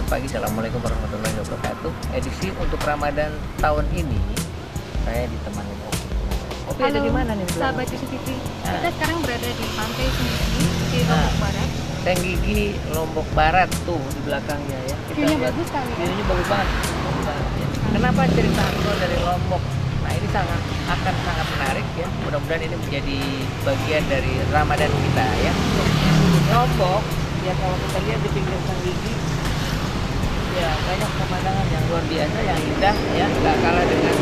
pagi, Assalamualaikum warahmatullahi wabarakatuh. Edisi untuk Ramadan tahun ini saya ditemani Opi. Opi ada di mana nih? Sahabat CCTV. Kita sekarang berada di pantai Senggigi di Lombok Barat. Senggigi Lombok Barat tuh di belakangnya ya. View-nya bagus sekali. View-nya bagus banget. Ya. Kenapa cerita Akso dari Lombok? Nah ini akan sangat menarik ya. Mudah-mudahan ini menjadi bagian dari Ramadan kita ya. Lombok ya, kalau kita lihat di pinggir Senggigi ya banyak pemandangan yang luar biasa, yang indah ya, nggak kalah dengan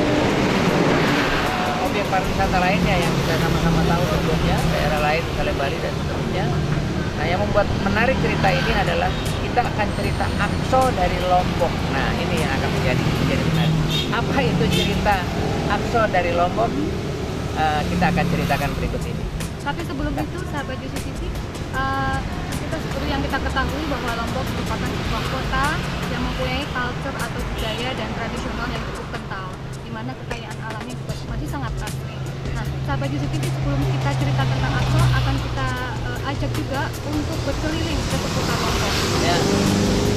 objek pariwisata lainnya yang kita sama-sama tahu sebelumnya, daerah lain misalnya Bali dan seterusnya. Nah yang membuat menarik cerita ini adalah kita akan cerita Akso dari Lombok. Nah ini yang akan menjadi menarik. Apa itu cerita Akso dari Lombok? Kita akan ceritakan berikut ini. Tapi sebelum itu, sahabat CCTV, kita seperti yang kita ketahui bahwa Lombok merupakan sebuah kota yang mempunyai culture atau budaya dan tradisional yang cukup kental, di mana kekayaan alamnya juga masih sangat asli. Nah, sahabat CCTV, sebelum kita cerita tentang Akso, akan kita ajak juga untuk berkeliling ke seputar Lombok. Ya,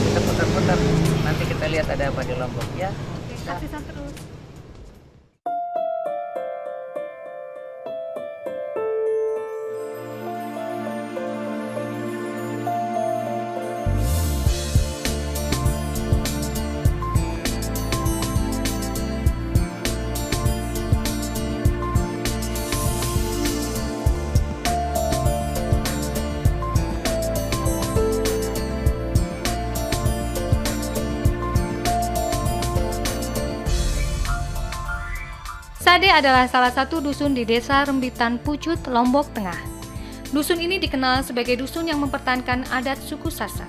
kita putar-putar. Nanti kita lihat ada apa di Lombok ya. Oke, saksikan terus. Sade adalah salah satu dusun di Desa Rembitan Pucut, Lombok Tengah. Dusun ini dikenal sebagai dusun yang mempertahankan adat suku Sasak.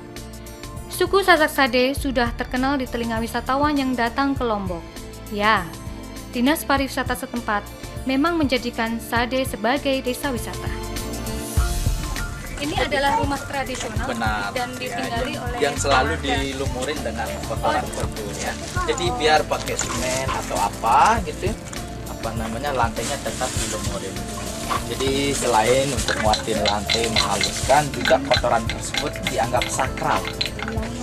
Suku Sasak Sade sudah terkenal di telinga wisatawan yang datang ke Lombok. Ya, Dinas Pariwisata setempat memang menjadikan Sade sebagai desa wisata. Ini adalah rumah tradisional. Benar, dan ditinggali oleh yang selalu dilumurin dengan kotoran kerbau ya. Jadi biar pakai semen atau apa gitu, lantainya tetap dilumurin. Jadi selain untuk nguatin lantai, menghaluskan, juga kotoran tersebut dianggap sakral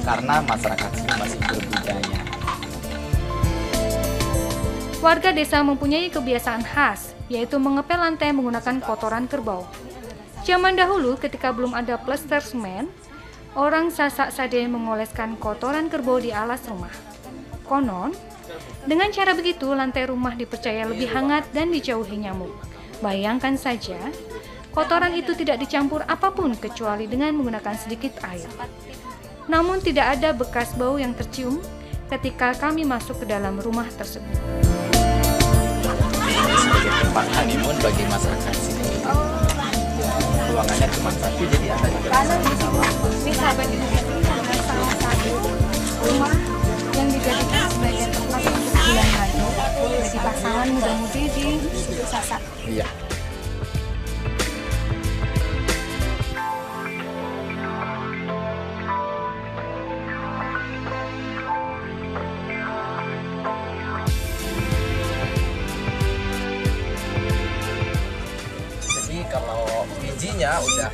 karena masyarakat sini masih berbudaya. Warga desa mempunyai kebiasaan khas, yaitu mengepel lantai menggunakan kotoran kerbau. Zaman dahulu ketika belum ada plester semen, orang Sasak Sade mengoleskan kotoran kerbau di alas rumah. Konon, dengan cara begitu lantai rumah dipercaya lebih hangat dan dijauhi nyamuk. Bayangkan saja, kotoran itu tidak dicampur apapun kecuali dengan menggunakan sedikit air. Namun tidak ada bekas bau yang tercium ketika kami masuk ke dalam rumah tersebut. Ini sebagai tempat honeymoon bagi masyarakat sini. Ruangannya cuma satu, jadi ada juga. Ini sahabat ini adalah salah satu rumah yang dijadikan sebagai tempat untuk bulan madu bagi pasangan muda-mudi di suku Sasak. Iya. Jadi kalau bijinya udah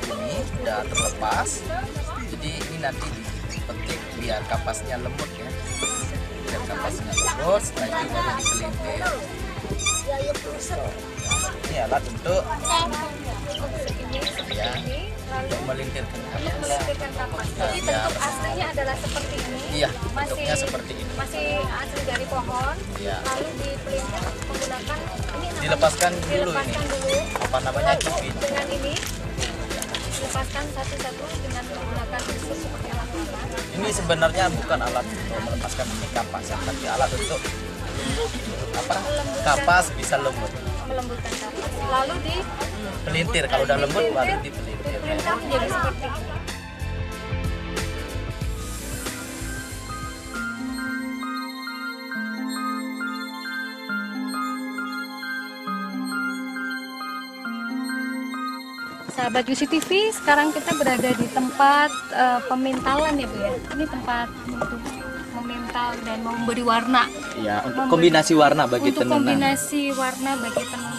terlepas, jadi ini nanti dipetik biar kapasnya lembut ya. Biar kapasnya lembut, setelah itu baru dipelintir. Ini alat untuk melintirkan kapas. Jadi bentuk aslinya adalah seperti ini. Iya, bentuknya seperti ini. Masih asli dari pohon. Iya. Lalu dipelintir menggunakan ini. Dilepaskan dulu ini. Apa namanya, cubit. Dengan ini dilepaskan satu-satu dengan menggunakan tusuk seperti alat apa? Ini sebenarnya bukan alat untuk melepaskan ini kapas, ya, tapi alat untuk kapas bisa lembut. Melembutkan kapas. Lalu Pelintir, kalau udah lembut baru dipelintir. diperintah menjadi seperti ini. Sahabat UCTV, sekarang kita berada di tempat pemintalan ya Bu ya. Ini tempat untuk memintal dan memberi warna. Ya, untuk kombinasi warna bagi Untuk tenunan. kombinasi warna bagi tenunan.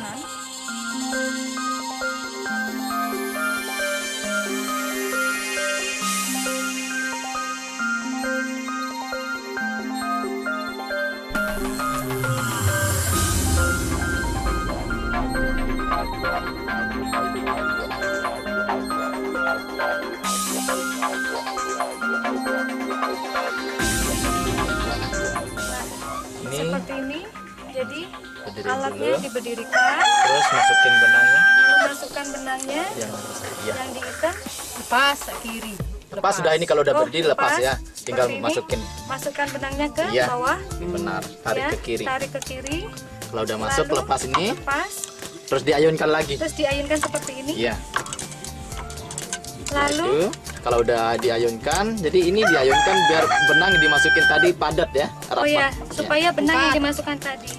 Ini Seperti ini. Jadi berdiri alatnya dulu. diberdirikan, Terus masukin benangnya masukkan benangnya yang ya. yang diikat. Lepas kiri. Lepas sudah ini kalau udah Oh, berdiri lepas ya. Tinggal Seperti ini. masukin. Masukkan benangnya ke Iya. bawah. Benar, tarik Ya, ke kiri. tarik ke kiri. Kalau udah masuk Lalu lepas ini, lepas, terus diayunkan lagi. terus diayunkan seperti ini. Iya. Lalu Itu kalau udah diayunkan, jadi ini diayunkan biar benang dimasukin tadi padat ya, rapat. oh ya, supaya benang yang Empat. dimasukkan tadi.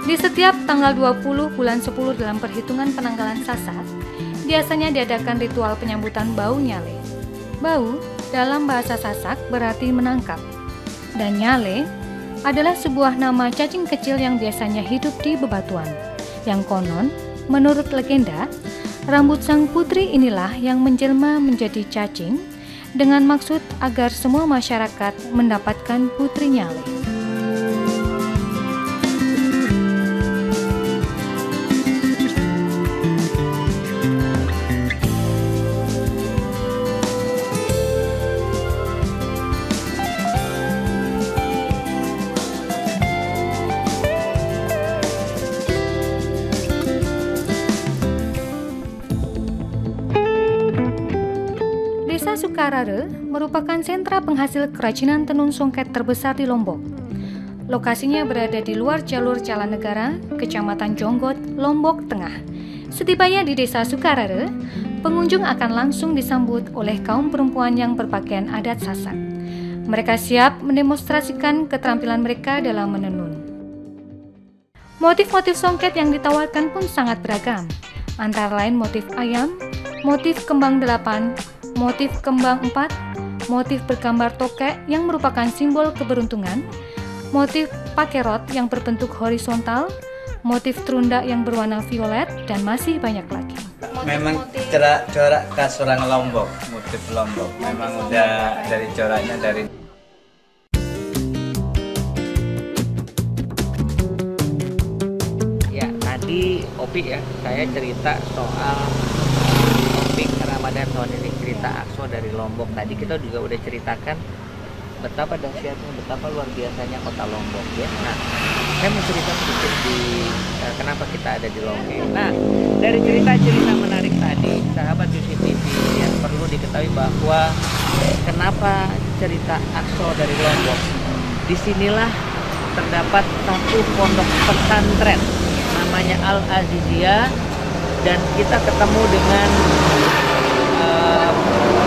Di setiap tanggal 20 bulan 10 dalam perhitungan penanggalan Sasak, biasanya diadakan ritual penyambutan Bau Nyale. Bau dalam bahasa Sasak berarti menangkap. Dan Nyale adalah sebuah nama cacing kecil yang biasanya hidup di bebatuan. Yang konon, menurut legenda, rambut sang putri inilah yang menjelma menjadi cacing dengan maksud agar semua masyarakat mendapatkan putri Nyale. Desa Sukarare merupakan sentra penghasil kerajinan tenun songket terbesar di Lombok. Lokasinya berada di luar jalur Calanegara, Kecamatan Jonggot, Lombok Tengah. Setibanya di Desa Sukarare, pengunjung akan langsung disambut oleh kaum perempuan yang berpakaian adat Sasak. Mereka siap mendemonstrasikan keterampilan mereka dalam menenun. Motif-motif songket yang ditawarkan pun sangat beragam, antara lain motif ayam, motif kembang 8, motif kembang 4, motif bergambar tokek yang merupakan simbol keberuntungan, motif pakerot yang berbentuk horizontal, motif terunda yang berwarna violet, dan masih banyak lagi. Memang corak khas orang Lombok, motif Lombok. Memang udah dari coraknya dari Ya, tadi Opik ya, saya cerita soal Opik Ramadan tahun ini, cerita Akso dari Lombok. Tadi kita juga udah ceritakan betapa dahsyatnya, betapa luar biasanya kota Lombok ya. Nah, saya mau cerita sedikit di kenapa kita ada di Lombok. Nah, dari cerita-cerita menarik tadi, sahabat Yusuf TV, yang perlu diketahui bahwa kenapa cerita Akso dari Lombok. Disinilah terdapat satu pondok pesantren namanya Al Aziziyah, dan kita ketemu dengan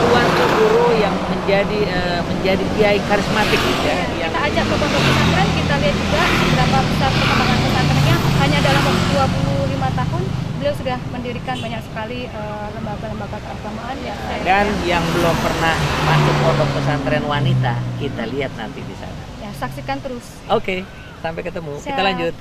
tuan guru yang menjadi kiai karismatik ya. Yang Kita ajak ke pondok pesantren, kita lihat juga berapa besar perkembangan pesantrennya. Hanya dalam waktu 25 tahun, beliau sudah mendirikan banyak sekali lembaga-lembaga keagamaan ya. dan yang belum pernah masuk pondok pesantren wanita, kita lihat nanti di sana. Ya, saksikan terus. Oke, sampai ketemu. Kita Siap. lanjut.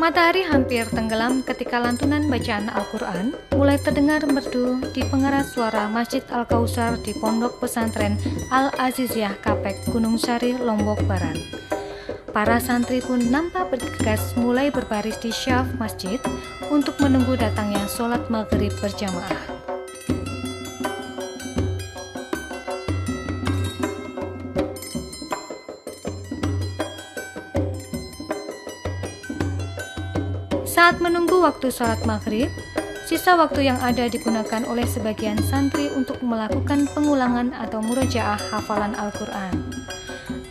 Matahari hampir tenggelam ketika lantunan bacaan Al-Quran mulai terdengar merdu di pengeras suara Masjid Al-Kausar di Pondok Pesantren Al-Aziziyah Kapek, Gunung Sari, Lombok Barat. Para santri pun nampak bergegas mulai berbaris di syaf masjid untuk menunggu datangnya sholat maghrib berjamaah. Saat menunggu waktu sholat maghrib, sisa waktu yang ada digunakan oleh sebagian santri untuk melakukan pengulangan atau murojaah hafalan Al-Quran.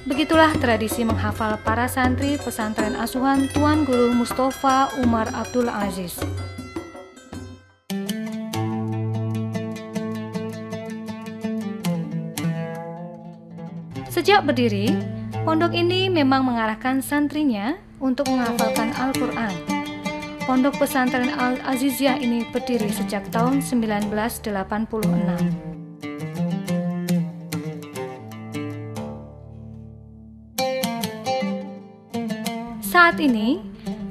Begitulah tradisi menghafal para santri pesantren asuhan Tuan Guru Mustafa Umar Abdul Aziz. Sejak berdiri, pondok ini memang mengarahkan santrinya untuk menghafalkan Al-Quran. Pondok Pesantren Al-Aziziyah ini berdiri sejak tahun 1986. Saat ini,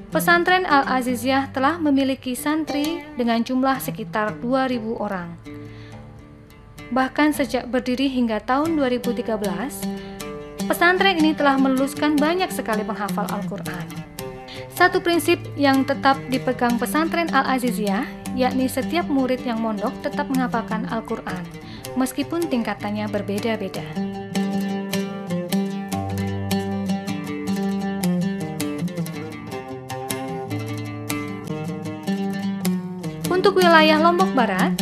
Pesantren Al-Aziziyah telah memiliki santri dengan jumlah sekitar 2.000 orang. Bahkan sejak berdiri hingga tahun 2013, pesantren ini telah meluluskan banyak sekali penghafal Al-Quran. Satu prinsip yang tetap dipegang pesantren Al-Aziziyah, yakni setiap murid yang mondok tetap menghafalkan Al-Quran, meskipun tingkatannya berbeda-beda. Untuk wilayah Lombok Barat,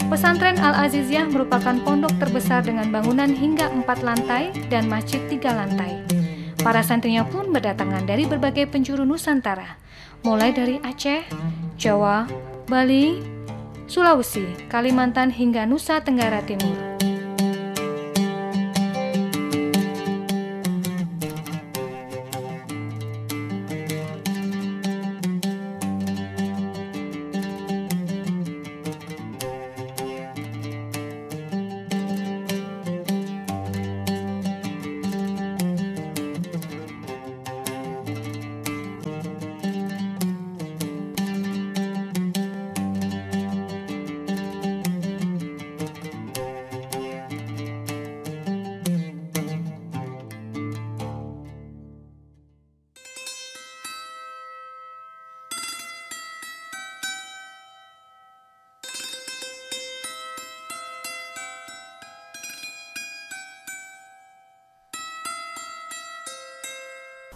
pesantren Al-Aziziyah merupakan pondok terbesar dengan bangunan hingga 4 lantai dan masjid 3 lantai. Para santrinya pun berdatangan dari berbagai penjuru Nusantara, mulai dari Aceh, Jawa, Bali, Sulawesi, Kalimantan hingga Nusa Tenggara Timur.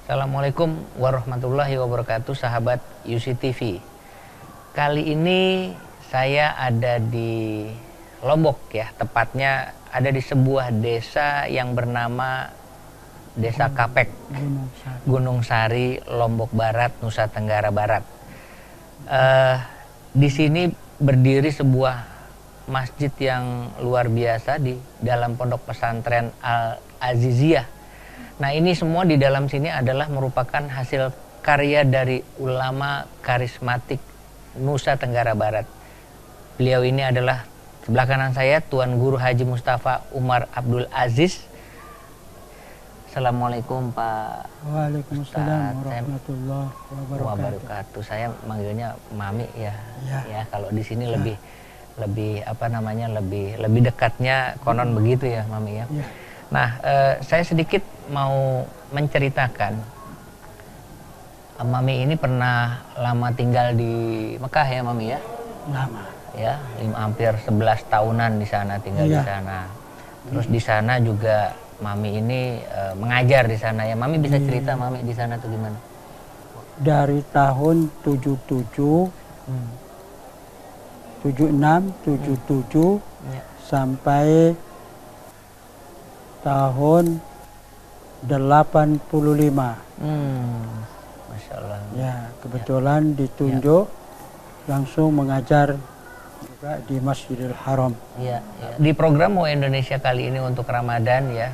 Assalamualaikum warahmatullahi wabarakatuh, sahabat UCTV. Kali ini saya ada di Lombok ya, tepatnya ada di sebuah desa yang bernama Desa Kapek, Gunung Sari, Lombok Barat, Nusa Tenggara Barat. Di sini berdiri sebuah masjid yang luar biasa di dalam pondok pesantren Al-Aziziyah. Nah, ini semua di dalam sini adalah merupakan hasil karya dari ulama karismatik Nusa Tenggara Barat. Beliau ini adalah sebelah kanan saya, Tuan Guru Haji Mustafa Umar Abdul Aziz. Assalamualaikum Pak. Waalaikumsalam warahmatullahi wabarakatuh. Saya manggilnya Mami ya. Ya, kalau di sini lebih apa namanya, lebih dekatnya konon begitu ya, Mami ya. Nah, saya sedikit mau menceritakan, Mami ini pernah lama tinggal di Mekah ya, Mami ya? Lama. Ya, hampir 11 tahunan di sana, tinggal di sana. Terus di sana juga Mami ini mengajar di sana ya. Mami bisa cerita Mami di sana tuh gimana? Dari tahun 77, 76, 77 sampai tahun 85. Masya Allah. Ya, kebetulan ditunjuk langsung mengajar juga di Masjidil Haram. Ya. Di program Mo Indonesia kali ini untuk Ramadan ya,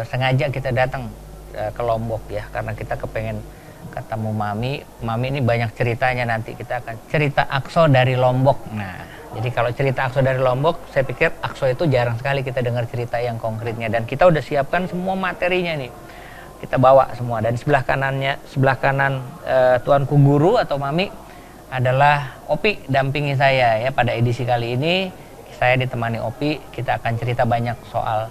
sengaja kita datang ke Lombok ya, karena kita kepengen ketemu Mami. Mami ini banyak ceritanya, nanti kita akan cerita Aqsa dari Lombok. Nah, jadi kalau cerita Aqsa dari Lombok, saya pikir Aqsa itu jarang sekali kita dengar cerita yang konkretnya, dan kita udah siapkan semua materinya nih. kita bawa semua. Dan sebelah kanan tuanku guru atau mami adalah Opi, dampingi saya ya. Pada edisi kali ini saya ditemani Opi, kita akan cerita banyak soal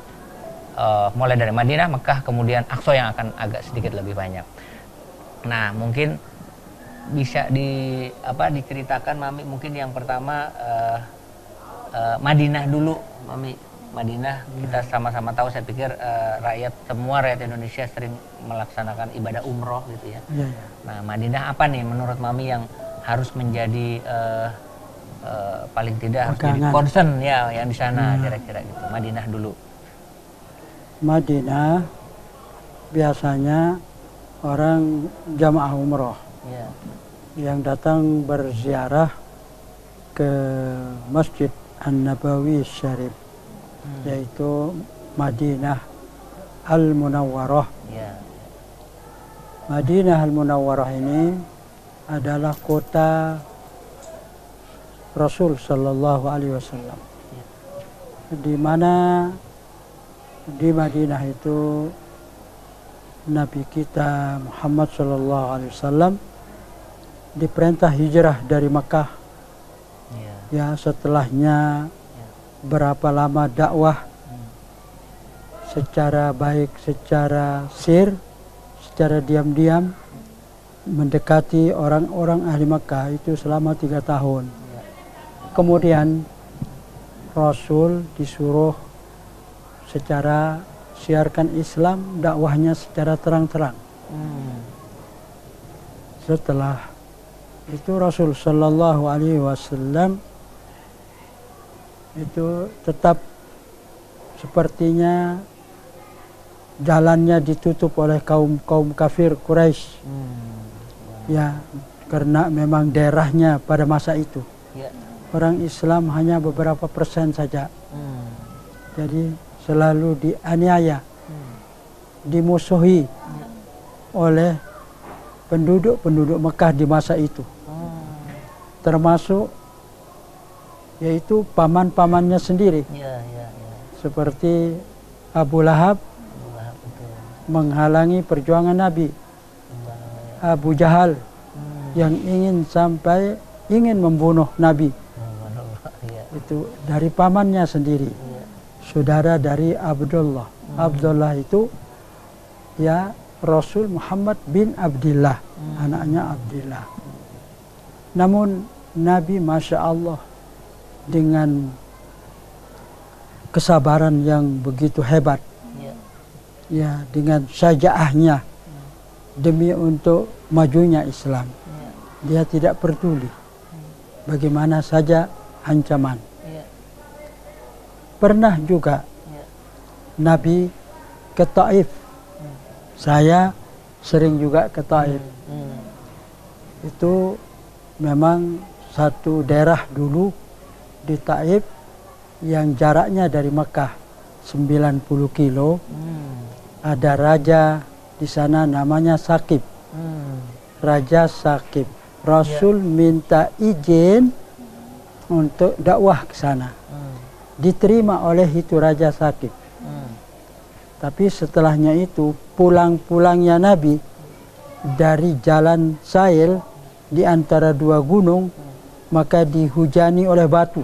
mulai dari Madinah, Mekah, kemudian Aqsa yang akan agak sedikit lebih banyak. Nah, mungkin bisa diceritakan Mami, mungkin yang pertama Madinah dulu, Mami. Madinah kita sama-sama tahu, saya pikir semua rakyat Indonesia sering melaksanakan ibadah umroh gitu ya. Ya. Nah, Madinah apa nih menurut Mami yang harus menjadi paling tidak harus jadi concern ya yang di sana kira-kira gitu. Madinah dulu. Madinah biasanya orang jamaah umroh yang datang berziarah ke Masjid An-Nabawi Syarif, yaitu Madinah Al-Munawwarah. Madinah Al-Munawwarah ini adalah kota Rasul Sallallahu Alaihi Wasallam, di mana di Madinah itu Nabi kita Muhammad Sallallahu Alaihi Wasallam diperintah hijrah dari Makkah. Ya, setelahnya berapa lama dakwah secara baik, secara secara diam-diam mendekati orang-orang ahli Makkah itu selama 3 tahun. Kemudian Rasul disuruh secara siarkan Islam, dakwahnya secara terang-terang. Setelah itu Rasul Sallallahu Alaihi Wasallam itu tetap sepertinya jalannya ditutup oleh kaum kafir Quraisy. Ya, karena memang daerahnya pada masa itu orang Islam hanya beberapa persen saja. Jadi selalu dianiaya, dimusuhi oleh penduduk Mekah di masa itu. Termasuk yaitu paman-pamannya sendiri. Seperti Abu Lahab menghalangi perjuangan Nabi. Abu Jahal yang ingin membunuh Nabi. Itu dari pamannya sendiri. Saudara dari Abdullah. Abdullah itu ya Rasul Muhammad bin Abdillah, anaknya Abdillah. Namun Nabi Masya Allah dengan kesabaran yang begitu hebat, ya dengan syajaahnya demi untuk majunya Islam, dia tidak peduli bagaimana saja ancaman. Pernah juga Nabi ke Taif. Saya sering juga ke Taif. Itu memang satu daerah dulu di Taif yang jaraknya dari Makkah 90 kilo. Ada raja di sana namanya Saqib. Raja Saqib. Rasul minta izin untuk dakwah ke sana. Diterima oleh itu Raja Saqib. Tapi setelahnya itu pulangnya Nabi dari jalan Sail di antara 2 gunung, maka dihujani oleh batu.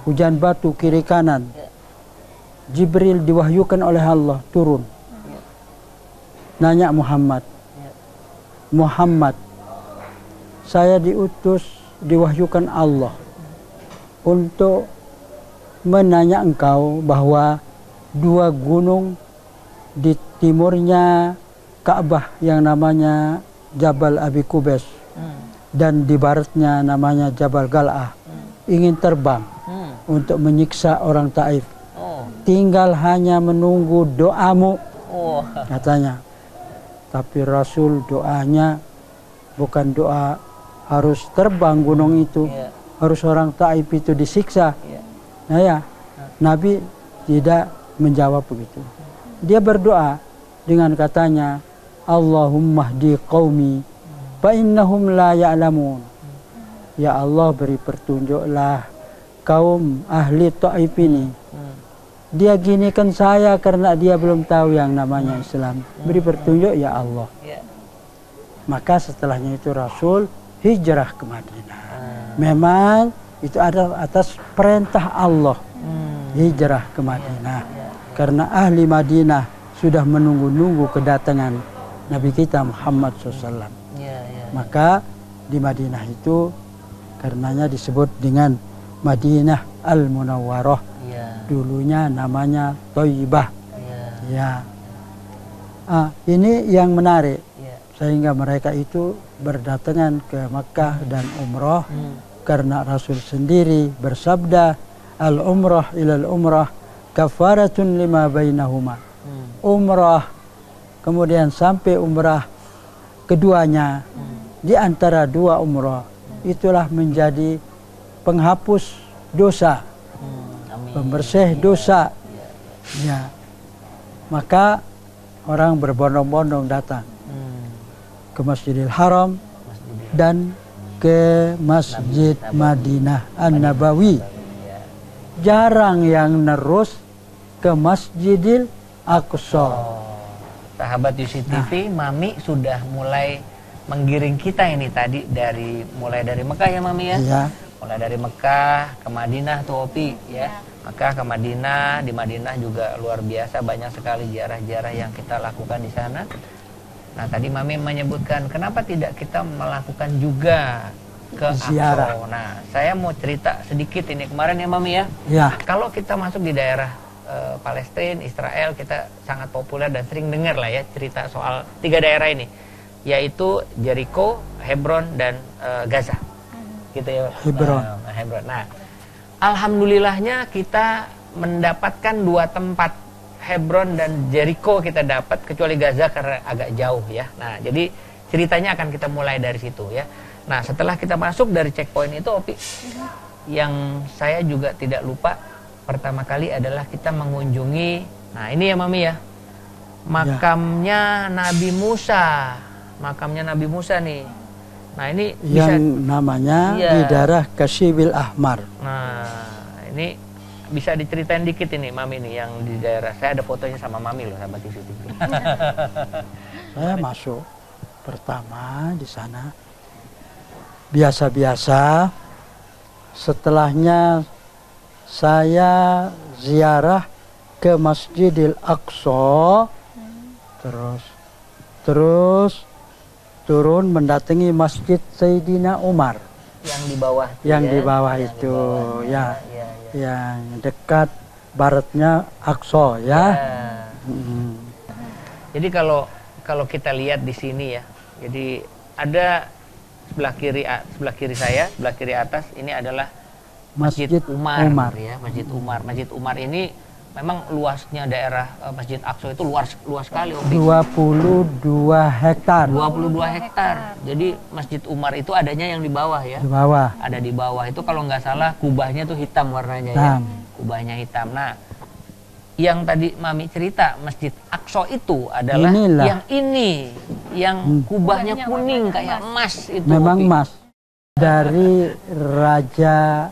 Hujan batu kiri kanan. Jibril diwahyukan oleh Allah turun. Nanya Muhammad, saya diutus diwahyukan Allah untuk menanya engkau bahwa 2 gunung di timurnya Ka'bah yang namanya Jabal Abi Qubais dan di baratnya namanya Jabal Gal'ah ingin terbang untuk menyiksa orang Taif. Tinggal hanya menunggu doamu, katanya. Tapi Rasul doanya bukan doa harus terbang gunung itu, harus orang Taif itu disiksa. Nah ya, Nabi tidak menjawab begitu. Dia berdoa dengan katanya, Allahumma hdi qaumi fa innahum la ya'lamun. Ya Allah, beri petunjuklah kaum ahli Taif ini dia ginikan saya karena dia belum tahu yang namanya Islam. Beri petunjuk ya Allah. Ya. Maka setelahnya itu Rasul hijrah ke Madinah. Memang itu ada atas perintah Allah. Hijrah ke Madinah. Karena ahli Madinah sudah menunggu-nunggu kedatangan Nabi kita Muhammad SAW. Maka di Madinah itu karenanya disebut dengan Madinah Al-Munawwarah. Dulunya namanya Thayyibah. Ya. Ini yang menarik. Sehingga mereka itu berdatangan ke Makkah dan umrah karena Rasul sendiri bersabda, al-umrah ilal umrah kafaratun lima bainahuma. Umrah kemudian sampai umrah keduanya di antara dua umrah itulah menjadi penghapus dosa, pembersih dosa. Ya. Maka orang berbondong-bondong datang ke Masjidil Haram dan ke Masjid Madinah An-Nabawi. Jarang yang nerus ke Masjidil Aqsa. Sahabat UC TV, Mami sudah mulai menggiring kita ini tadi mulai dari Mekah ya Mami ya? Iya. Mulai dari Mekah ke Madinah tuh Opi ya. Mekah ke Madinah, di Madinah juga luar biasa banyak sekali ziarah-ziarah yang kita lakukan di sana. Nah tadi Mami menyebutkan kenapa tidak kita melakukan juga ke ziarah. Aqsa. Nah saya mau cerita sedikit ini kemarin ya Mami ya. Ya. Kalau kita masuk di daerah Palestina, Israel, kita sangat populer dan sering dengar lah ya cerita soal 3 daerah ini, yaitu Jericho, Hebron dan Gaza. Gitu ya. Hebron. Hebron. Nah alhamdulillahnya kita mendapatkan 2 tempat, Hebron dan Jericho kita dapat, kecuali Gaza karena agak jauh ya. Nah jadi ceritanya akan kita mulai dari situ ya. Nah setelah kita masuk dari checkpoint itu Opi, yang saya juga tidak lupa pertama kali adalah kita mengunjungi, nah ini ya Mami ya, makamnya Nabi Musa. Makamnya Nabi Musa nih. Nah ini yang namanya di daerah Kashibil Ahmar. Nah ini bisa diceritain dikit ini Mami nih yang di daerah. Saya ada fotonya sama Mami loh, sahabat UC TV. Saya masuk pertama di sana biasa-biasa. Setelahnya saya ziarah ke Masjidil Aqsa, terus turun mendatangi Masjid Sayyidina Umar. Yang di bawah. Yang di bawah itu ya. Yang dekat baratnya Aqsa ya. Jadi kalau kita lihat di sini ya, jadi ada sebelah kiri saya, sebelah kiri atas ini adalah Masjid Umar. Ya, Masjid Umar. Masjid Umar ini memang luasnya daerah Masjid Aqsa itu luas sekali. 22 hektar. 22 hektar. Jadi Masjid Umar itu adanya yang di bawah ya. Di bawah. Ada di bawah itu kalau nggak salah kubahnya tuh hitam warnanya ya. Kubahnya hitam. Nah, yang tadi Mami cerita Masjid Aqsa itu adalah yang ini, yang kubahnya kuning kayak emas itu. Memang emas. Dari Raja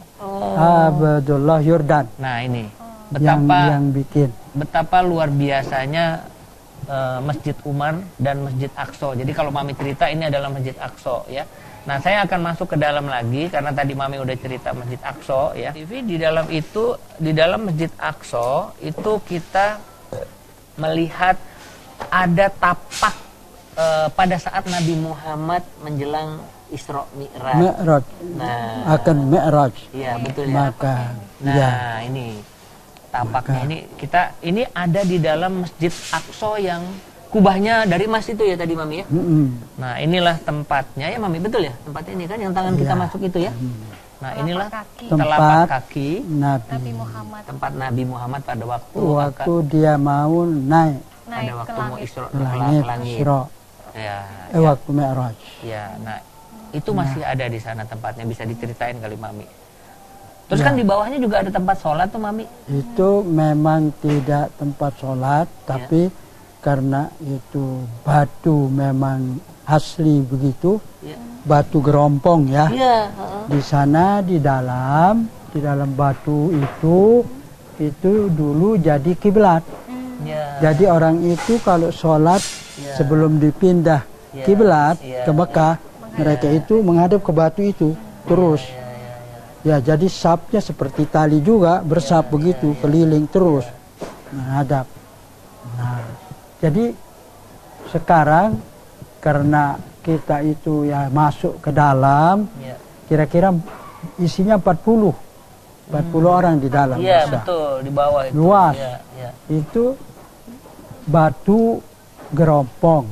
Abdullah Yordan. Nah, ini betapa yang bikin. Betapa luar biasanya Masjid Umar dan Masjid Aqsa. Jadi kalau Mami cerita ini adalah Masjid Aqsa ya. Nah, saya akan masuk ke dalam lagi karena tadi Mami udah cerita Masjid Aqsa ya. Jadi di dalam Masjid Aqsa itu kita melihat ada tapak pada saat Nabi Muhammad menjelang Isra Mi'raj. Mi'raj. Nah, akan Mi'raj. Iya, betul ya. Maka ini tapaknya ini ada di dalam Masjid Aqsa yang kubahnya dari emas itu ya tadi Mami ya. Nah, inilah tempatnya ya Mami, betul ya? Tempatnya ini kan yang tangan kita masuk itu ya. Nah, inilah telapak kaki Nabi Muhammad. Tempat Nabi Muhammad pada waktu dia mau naik pada waktu mau Isra ke langit. Ya, waktu Mi'raj. Ya, nah itu masih ada di sana tempatnya, bisa diceritain kali Mami. Terus kan di bawahnya juga ada tempat sholat tuh Mami. Itu memang tidak tempat sholat, tapi karena itu batu memang asli begitu, batu gerompong ya. Di sana di dalam batu itu dulu jadi kiblat. Ya. Jadi orang itu kalau sholat sebelum dipindah kiblat ke Mekah, mereka itu menghadap ke batu itu terus. Ya, jadi sapnya seperti tali juga, bersap begitu keliling terus menghadap. Nah, jadi sekarang karena kita itu ya masuk ke dalam, kira-kira isinya 40 orang di dalam. Iya, bisa. betul, di bawah itu. Luas. Ya. Itu batu gerompong.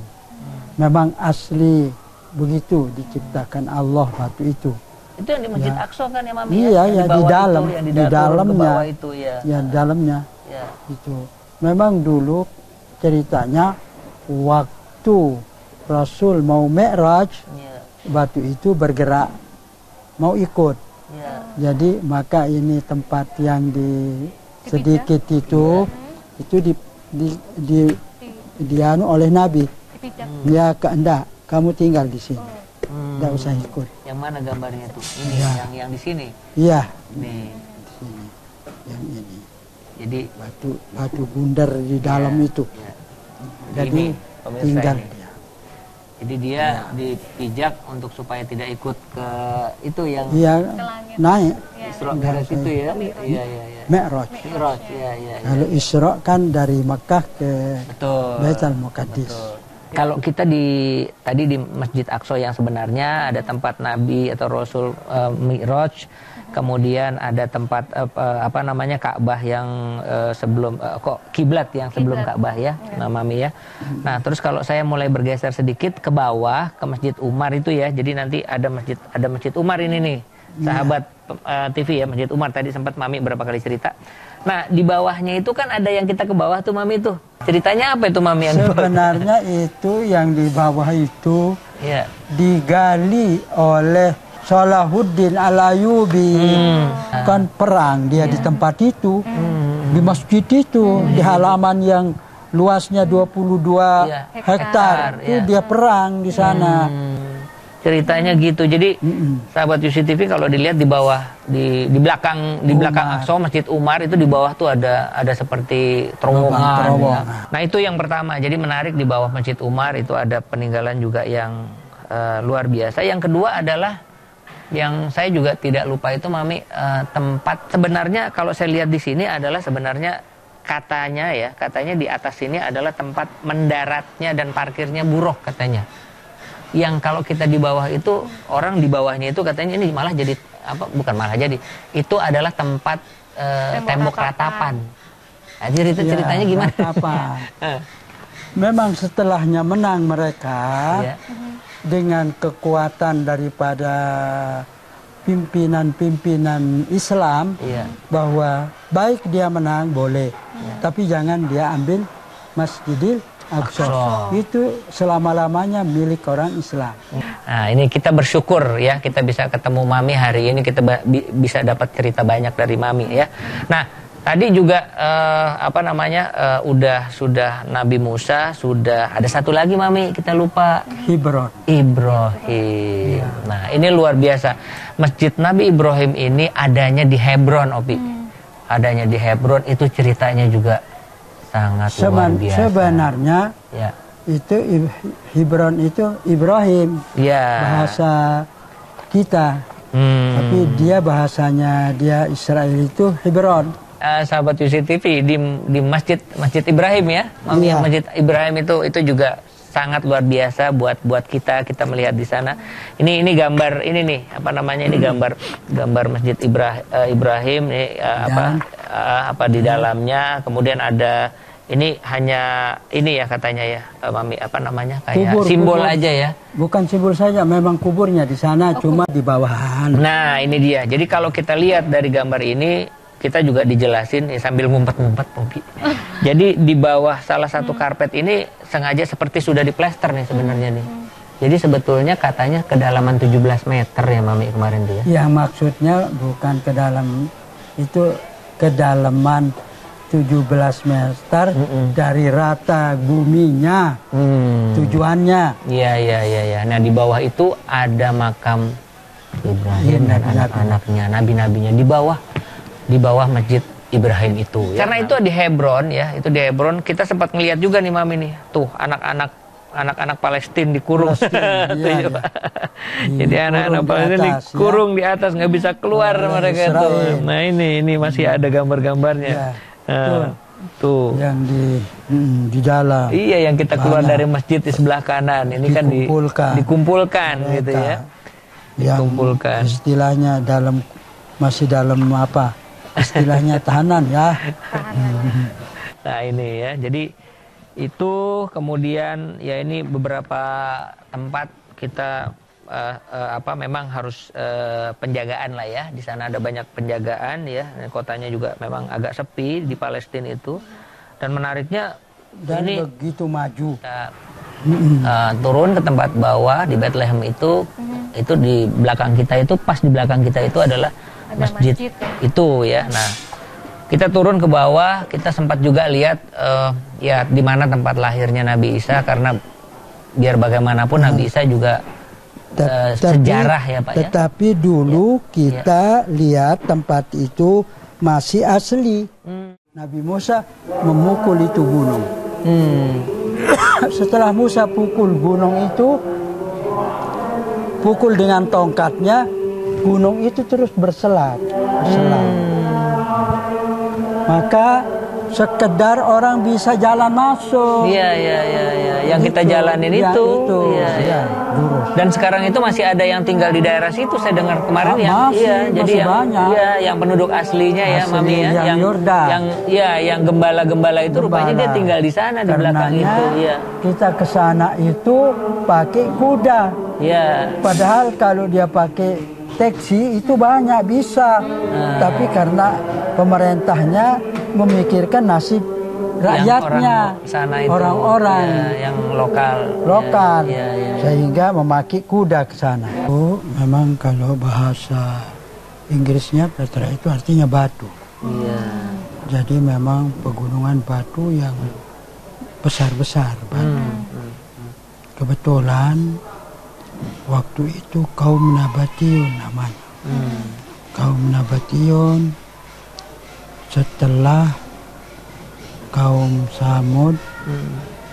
Memang asli begitu diciptakan Allah batu itu. Itu yang di Masjid Aqsa kan ya Mami? Iya, Yang ya di bawah dalam, itu, yang di turun ke dalamnya. bawah itu, ya. Ya di dalamnya Ya. itu. Memang dulu ceritanya waktu Rasul mau Mi'raj, Ya. batu itu bergerak mau ikut. Ya. Jadi maka ini tempat yang di sedikit itu dianu oleh Nabi. Ya enggak, kamu tinggal di sini. Enggak usah ikut. Yang mana gambarnya tuh? Ini Ya. yang di sini. Iya, Nih. di sini. Yang ini. Jadi Batu bundar di dalam itu. ya. Jadi Ini, pemirsa tinggal ini. dia. Jadi dia dipijak untuk supaya tidak ikut ke itu yang Iya, naik Isra Mi'raj itu ya. Iya. Mi'raj. Mi'raj, iya. Kalau Isra kan dari Mekah ke Betul. Baitul Muqaddis. Kalau kita tadi di Masjid Aqsa yang sebenarnya ada tempat Nabi atau Rasul Mi'raj, kemudian ada tempat Ka'bah yang sebelum kiblat yang sebelum Ka'bah ya, Mami ya. Nah, terus kalau saya mulai bergeser sedikit ke bawah ke Masjid Umar itu ya. Jadi nanti ada Masjid Umar ini nih. Sahabat TV ya, Masjid Umar tadi sempat Mami berapa kali cerita. Nah, di bawahnya itu kan ada yang kita ke bawah tuh Mami tuh. Ceritanya apa itu Mami yang Sebenarnya itu yang di bawah itu ya. digali oleh Salahuddin Al-Ayyubi. Kan perang dia di tempat itu, di masjid itu, di halaman yang luasnya 22 hektar. Itu dia perang di sana. Ceritanya gitu. Jadi sahabat Yusi TV kalau dilihat di bawah di belakang Aqsa Masjid Umar itu di bawah tuh ada seperti terowongan. Ya. Nah, itu yang pertama. Jadi menarik di bawah Masjid Umar itu ada peninggalan juga yang luar biasa. Yang kedua adalah yang saya juga tidak lupa itu Mami, tempat sebenarnya kalau saya lihat di sini adalah sebenarnya katanya di atas sini adalah tempat mendaratnya dan parkirnya buruh katanya. Yang kalau kita di bawah itu, orang di bawahnya itu katanya ini malah jadi itu adalah tempat tembok ratapan. Nah, ceritanya gimana? Ratapan. Memang setelahnya menang mereka dengan kekuatan daripada pimpinan Islam bahwa baik dia menang boleh, tapi jangan dia ambil Masjidil Aqsa. Itu selama-lamanya milik orang Islam. Nah, ini kita bersyukur ya kita bisa ketemu Mami hari ini, kita bisa dapat cerita banyak dari Mami ya. Nah, tadi juga sudah Nabi Musa, sudah ada satu lagi Mami kita lupa, Ibrahim. Nah, ini luar biasa. Masjid Nabi Ibrahim ini adanya di Hebron, Opi. Adanya di Hebron, itu ceritanya juga sangat luar biasa. Sebenarnya itu Hebron itu Ibrahim, bahasa kita. Tapi dia bahasanya dia Israel itu Hebron. Sahabat Yusi TV di Masjid Ibrahim ya, Mami, Masjid Ibrahim itu juga sangat luar biasa buat kita melihat di sana. Ini gambar ini nih ini gambar Masjid Ibrahim nih di dalamnya. Kemudian ada ini hanya ini ya katanya ya Mami kayak simbol aja ya. Bukan simbol saja, memang kuburnya di sana cuma di bawahan. Nah, ini dia. Jadi kalau kita lihat dari gambar ini kita juga dijelasin sambil ngumpet-ngumpet Popi. Jadi di bawah salah satu karpet ini sengaja seperti sudah diplester nih sebenarnya nih. Jadi sebetulnya katanya kedalaman 17 meter ya Mami kemarin tuh ya. Yang maksudnya bukan kedalaman 17 meter dari rata buminya. Tujuannya. Iya. Nah, di bawah itu ada makam Ibrahim dan anak-anaknya, nabi-nabinya di bawah Masjid Ibrahim itu ya. Karena itu di Hebron ya, itu di Hebron kita sempat ngelihat juga nih Mami nih. Tuh anak-anak Palestina dikurung. Tuh, iya. Jadi anak-anak Palestina dikurung di atas, nggak bisa keluar mereka tuh. Nah ini masih ada gambar-gambarnya. Ya, tuh. Yang di dalam. Iya, yang kita keluar dari masjid di sebelah kanan. Ini kan dikumpulkan gitu ya. Dikumpulkan. Yang istilahnya masih dalam apa? Istilahnya tahanan ya. Nah ini ya, jadi itu kemudian ya ini beberapa tempat kita memang harus penjagaan lah ya. Di sana ada banyak penjagaan ya. Kotanya juga memang agak sepi di Palestina itu. Dan menariknya Dan ini begitu maju. Turun ke tempat bawah di Bethlehem itu di belakang kita itu, pas di belakang kita itu adalah masjid itu ya. Nah kita turun ke bawah, kita sempat juga lihat ya di mana tempat lahirnya Nabi Isa, karena biar bagaimanapun Nabi Isa juga sejarah ya Pak ya. Tetapi dulu kita lihat tempat itu masih asli. Nabi Musa memukul itu gunung. Setelah Musa pukul gunung itu, pukul dengan tongkatnya, gunung itu terus berselat. Maka sekedar orang bisa jalan masuk. Iya. Yang kita jalanin itu. Iya. Dan sekarang itu masih ada yang tinggal di daerah situ. Saya dengar kemarin jadi yang penduduk aslinya ya, Mami ya, yang gembala-gembala itu rupanya dia tinggal di sana di belakang itu. Iya. Kita ke sana itu pakai kuda. Iya. Padahal kalau dia pakai taksi itu banyak bisa, tapi karena pemerintahnya memikirkan nasib rakyatnya, orang-orang yang lokal, sehingga memakai kuda ke sana. Memang kalau bahasa Inggrisnya Petra itu artinya batu. Jadi memang pegunungan batu yang besar-besar batu. Kebetulan waktu itu kaum Nabatiyun namanya. Kaum Nabatiyun setelah kaum Samud,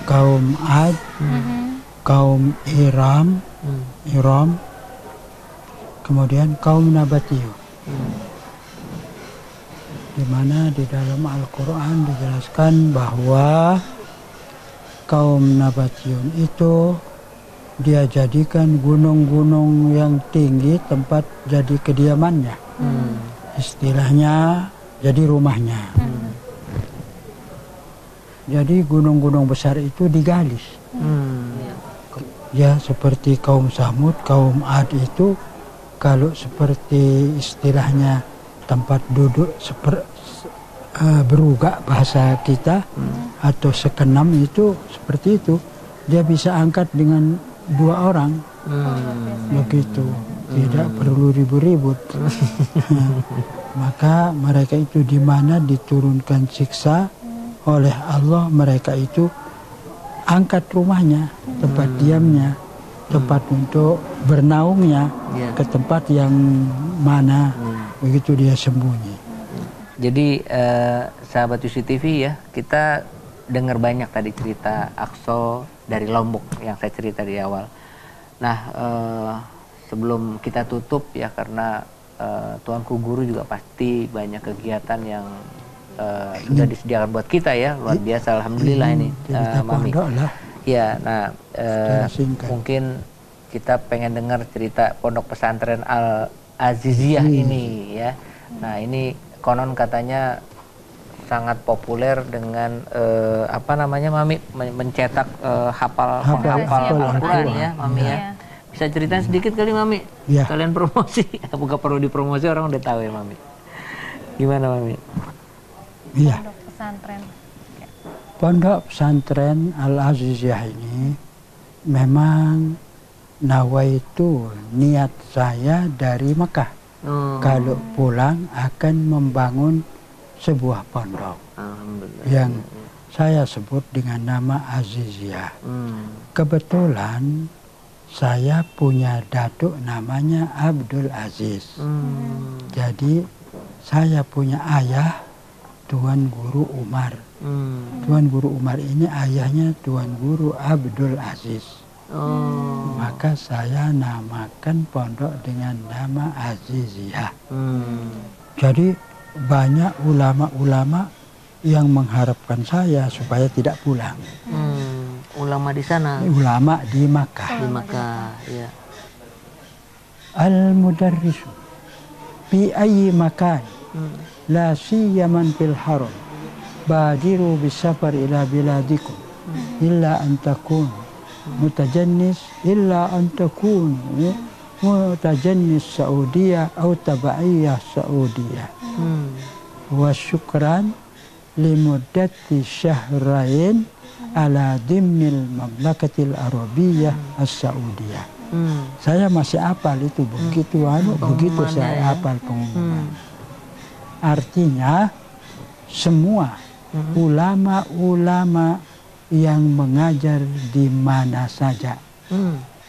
kaum Ad, kaum Iram, kemudian kaum Nabatiyun. Di mana di dalam Al-Quran dijelaskan bahwa kaum Nabatiyun itu dia jadikan gunung-gunung yang tinggi tempat jadi kediamannya. Istilahnya jadi rumahnya. Jadi gunung-gunung besar itu digalis. Ya seperti kaum Samud, kaum Ad itu kalau seperti istilahnya tempat duduk berugak bahasa kita atau sekenam itu seperti itu. Dia bisa angkat dengan 2 orang, begitu, tidak perlu ribut-ribut. Maka mereka itu di mana diturunkan siksa oleh Allah, mereka itu angkat rumahnya, tempat diamnya, tempat untuk bernaungnya ke tempat yang mana, begitu dia sembunyi. Jadi sahabat UC TV ya, kita dengar banyak tadi cerita Aqsa dari Lombok yang saya cerita di awal. Nah, sebelum kita tutup ya, karena Tuanku Guru juga pasti banyak kegiatan yang sudah disediakan buat kita ya, luar biasa, alhamdulillah ini, Mami. Ya, nah mungkin kita pengen dengar cerita Pondok Pesantren Al Aziziyah ini ya. Nah, ini konon katanya sangat populer dengan apa namanya Mami, mencetak hafal Al-Quran ya Mami ya. Bisa ceritain sedikit kali Mami? Kalian promosi, bukan perlu dipromosi, orang udah tahu ya Mami. Gimana Mami? Pondok pesantren. Pondok Pesantren Al-Aziziyah ini memang nawaitu, niat saya dari Mekah. Kalau pulang akan membangun sebuah pondok yang saya sebut dengan nama Aziziyah. Kebetulan saya punya datuk namanya Abdul Aziz. Jadi saya punya ayah Tuan Guru Umar. Tuan Guru Umar ini ayahnya Tuan Guru Abdul Aziz. Maka saya namakan pondok dengan nama Aziziyah. Jadi banyak ulama-ulama yang mengharapkan saya supaya tidak pulang. Ulama di sana. Ulama di Makkah. Di Makkah, ya. Al-mudarrisu fi ayyi makan la siyaman fil haram badiru bisafar ila biladikum illa an takun mutajannis mutajannis Saudiyah atau tabaiyah Saudiyah wa syukran limuddati syahrain ala dimnil mamlakatil arabiyyah as-Saudiyah. Saya masih hafal itu begitu saya hafal pengumuman. Artinya semua ulama-ulama yang mengajar di mana saja,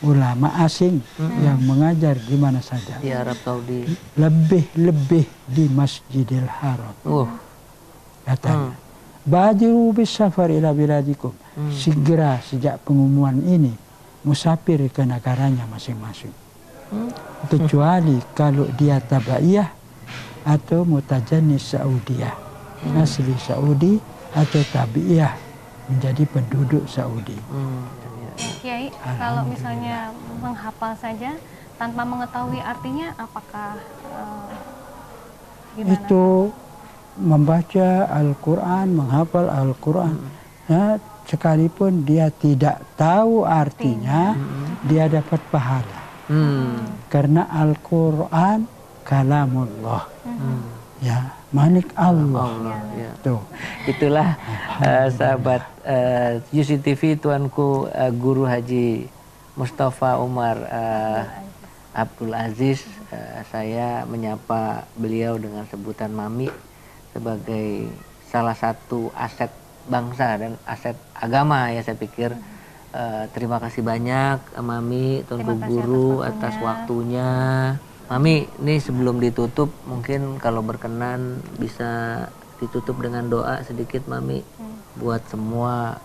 ulama asing yang mengajar di mana saja, di Arab Saudi, lebih-lebih di Masjidil Haram. Katanya, badiru bisafar ila biladikum, segera sejak pengumuman ini musafir ke negaranya masing-masing. Kecuali kalau dia tabaiyah atau mutajannis Saudiyah, asli Saudi atau tabiiyah menjadi penduduk Saudi. Kiai, kalau misalnya menghafal saja tanpa mengetahui artinya, apakah gimana? Itu membaca Al-Quran, menghafal Al-Quran. Nah, sekalipun dia tidak tahu artinya, dia dapat pahala. Karena Al-Quran kalamullah. Ya, Malik Allah. Ya. Tuh. Itulah sahabat UCTV, tuanku Guru Haji Mustafa Umar Abdul Aziz. Saya menyapa beliau dengan sebutan Mami sebagai salah satu aset bangsa dan aset agama, ya saya pikir. Terima kasih banyak Mami, Tuanku Guru atas waktunya. Mami, ini sebelum ditutup mungkin kalau berkenan bisa ditutup dengan doa sedikit Mami, buat semua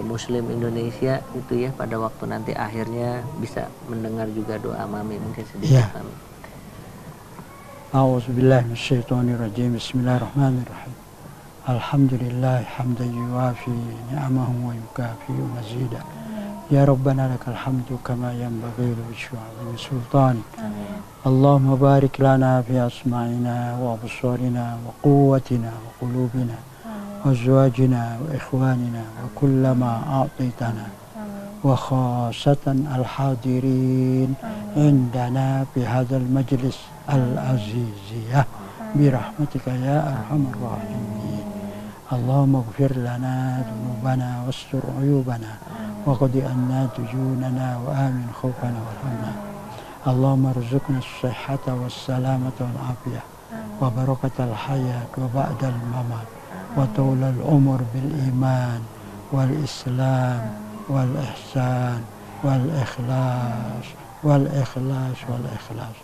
Muslim Indonesia itu ya, pada waktu nanti akhirnya bisa mendengar juga doa Mami, mungkin sedikit Mami. A'udzubillahi minasyaitonirrajim. Bismillahirrahmanirrahim. Alhamdulillah hamdan yuwafi ni'amahu wa yukafi mazida. Ya Rabbana lakal hamdu kama yanbaghi li wajhi sultanik. Allahumma barik lana fi asma'ina wa absarina wa quwwatina wa qulubina wa azwajina wa ikhwanina wa kullama a'taytana wa khasatan al-hadirin indana fi hadzal majlis al-aziziyah bi rahmatika ya arhamar rahimin. Allahumma ighfir lana dhunubana wastur 'uyubana wa qdi anna duyunana wa amin khawfana warhamna. Allahumma rzuqna as-sihhata was-salamata wal-afiyah wa barakatal hayat wa ba'dal mamat wa tawlal umur bil iman wal islam wal ihsan wal ikhlas wal ikhlas wal ikhlas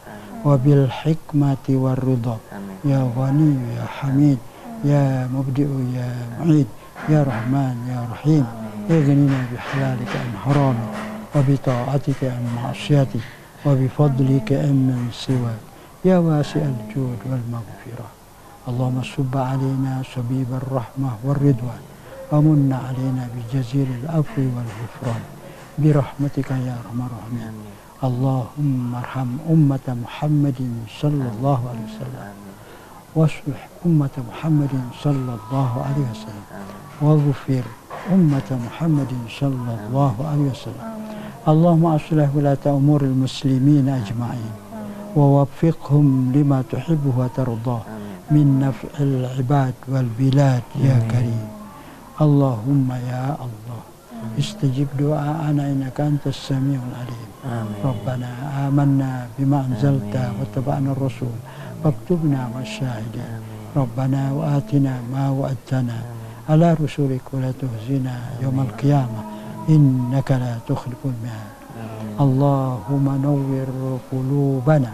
wa bil hikmati war ridha ya ghani ya hamid ya mubdi'u ya mu'id ya rahman ya rahim ighnina bi halalika an haramik wa bi ta'atika an ma'siyatik wa bi fadlika amman siwak ya wasi'al jud wal maghfirah. Allahumma subba alaina sabib ar-rahmah war ridwan wa munna alaina bi jaziril afwi wal ghufran bi rahmatika ya arhamar rahimin. Allahumma arham ummata Muhammadin sallallahu alaihi wasallam واصلح أمة محمد صلى الله عليه وسلم واغفر أمة محمد صلى الله عليه وسلم. اللهم أصلح ولاة أمور المسلمين أجمعين ووفقهم لما تحبه وترضاه من نفع العباد والبلاد يا كريم. اللهم يا الله استجب دعاءنا إنك أنت السميع العليم. ربنا آمنا بما أنزلت واتبعنا الرسول فاكتبنا مع الشاهدين. ربنا وآتنا ما وعدتنا على رسولك ولا تخزنا يوم القيامة إنك لا تخلف الميعاد. اللهم نور قلوبنا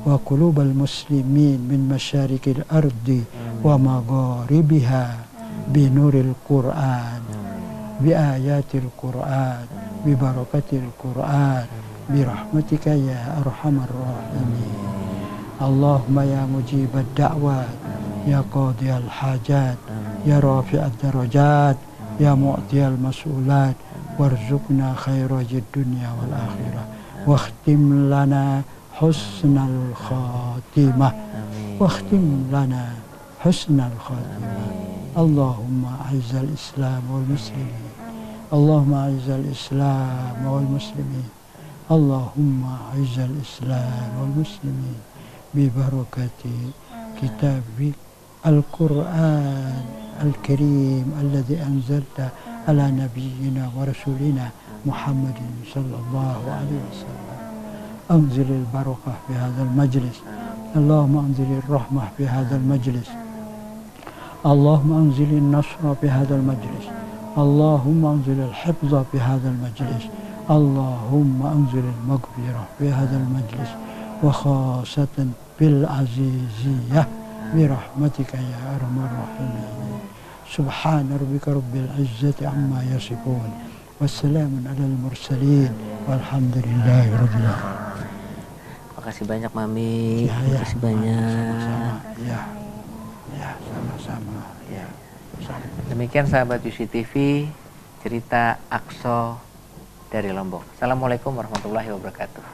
وقلوب المسلمين من مشارق الأرض ومغاربها بنور القرآن بآيات القرآن ببركة القرآن برحمتك يا أرحم الراحمين اللهم يا مجيب الدعوات يا قاضي الحاجات يا رافع الدرجات يا معطي المسؤولات وارزقنا خير الدنيا والآخرة واختم لنا حسن الخاتمة واختم لنا حسن الخاتمة اللهم أعز الإسلام والمسلمين اللهم أعز الإسلام والمسلمين اللهم أعز الإسلام والمسلمين ببركة كتابك القرآن الكريم الذي أنزلت على نبينا ورسولنا محمد صلى الله عليه وسلم أنزل البركة في هذا المجلس اللهم أنزل الرحمة في هذا المجلس اللهم أنزل النصر في هذا المجلس اللهم أنزل الحفظ في هذا المجلس اللهم أنزل المغفرة في هذا المجلس وخاصة بالعزيزية برحمتك يا أرحم الراحمين سبحان ربك رب العزة عما يصفون والسلام على المرسلين والحمد لله رب العالمين. Makasih banyak Mami, makasih banyak. Ya, sama-sama. Ya. Demikian sahabat UC TV, cerita Aqsa dari Lombok. Assalamualaikum warahmatullahi wabarakatuh.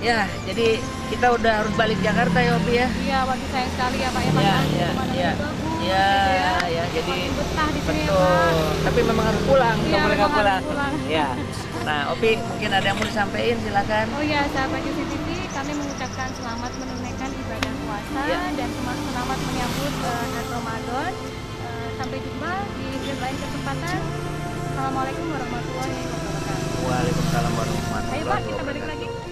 Ya, jadi kita udah harus balik Jakarta ya Obi ya. Iya, waktu sayang sekali ya Pak ya. Ya, jadi betah di sini ya, betul. Pak. Tapi memang harus pulang, Iya, nggak boleh nggak memang pulang. harus pulang. Ya. Nah, Obi mungkin ada yang mau disampaikan, silakan. Oh ya, sahabat UCTV, kami mengucapkan selamat menunaikan ibadah puasa dan selamat menyambut Ramadan. Sampai jumpa di lain kesempatan. Assalamualaikum warahmatullahi wabarakatuh. Waalaikumsalam warahmatullahi wabarakatuh. Ayo Pak, kita balik lagi.